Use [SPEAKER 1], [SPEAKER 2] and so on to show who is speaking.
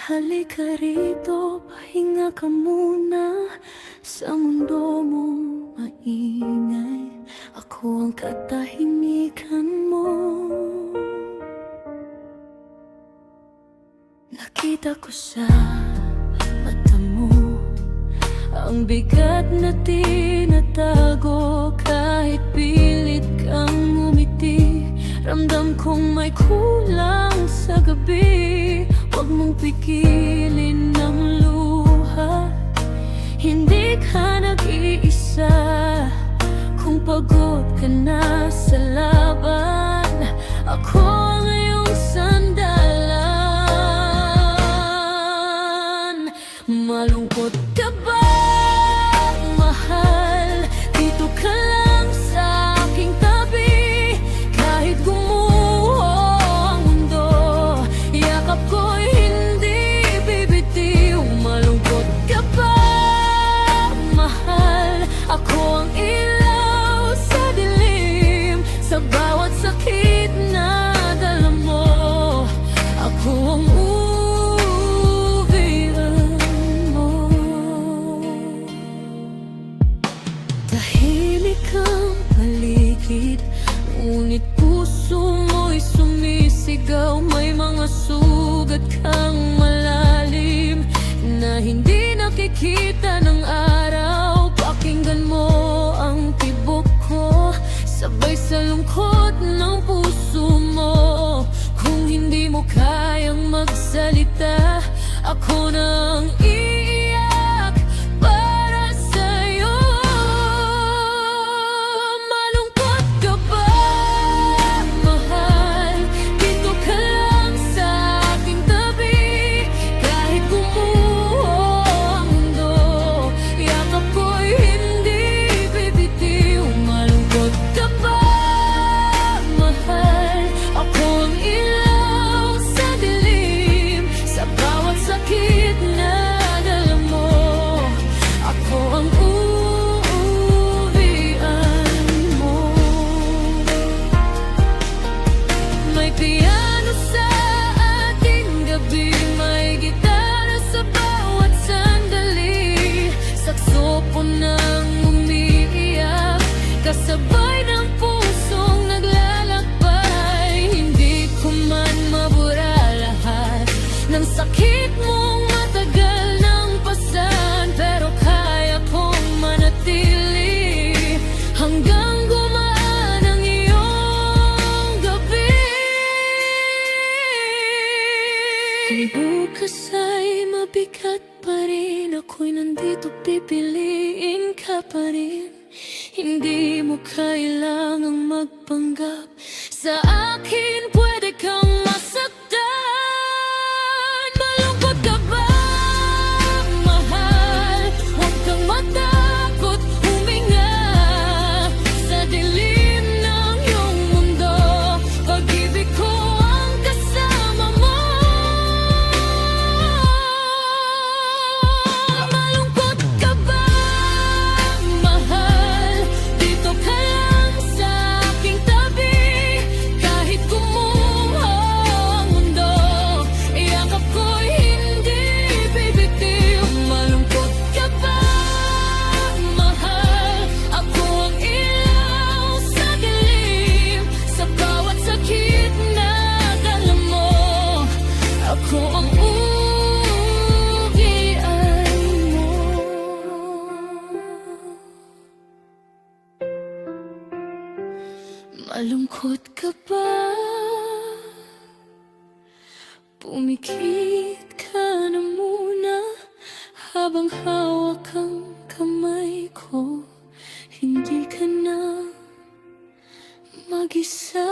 [SPEAKER 1] Halika rito, pahinga ka muna. Sa mundo mong maingay, ako ang katahimikan mo. Nakita ko sa mata mo ang bigat na tinatago. Kahit pilit kang umiti, ramdam kong may kulang sa gabi. Huwag mong pigilin ang luha, hindi ka nag-iisa. Kung pagod ka na sa laban, ako ang iyong sandalan. Malungkot ka ba, mahal? Dito ka lang sa aking tabi. Kahit gumuho ang mundo, yakap ko'y hindi bibitiw. Malungkot ka ba, mahal? Ako ang ilaw sa dilim. Sa bawat sakit na dala mo, ako ang uwian mo. Tahimik ang paligid, ngunit puso mo'y sumisigaw. May mga sugat kang malalim na hindi nakikita ng araw. Pakinggan mo ang tibok ko, sabay sa lungkot ng puso mo. Kung hindi mo kayang magsalita, ako nang iiyak para sa'yo. Malungkot ka ba, mahal? Dito ka lang sa aking tabi. Kahit gumuho ang mundo, yakap ko'y hindi bibitiw. Malungkot ka ba, mahal? Ako ang ilaw sa dilim. Sa bawat sakit na dala mo, ako ang uuwian mo. May piano sa ating gabi, may gitara sa bawat sandali. Saksopon ang umiiyak, kasabay ng pusong naglalakbay. Hindi ko man mabura lahat ng sakit mong matagal nang pasan, pero kaya kong manatili hanggang gumaan ang iyong gabi. Ang bukas ay mabigat pa rin, ako'y nandito, pipiliin ka pa rin. Hindi mo kailangang magpanggap sa akin, pwede kang masaktan. Malungkot ka ba, mahal? Huwag kang matakot, huminga sa dilim ng iyong mundo. Pag-ibig ko ang kasama mo. Malungkot ka ba, mahal? Dito ka lang sa aking tabi. Kahit gumuho ang mundo, yakap ko'y hindi bibitiw. Malungkot ka ba, mahal? Ako ang ilaw sa dilim. Sa bawat sakit na dala mo, ako ang uwian mo. Malungkot ka ba? Pumikit ka na muna habang hawak ang kamay ko. Hindi ka na mag-isa.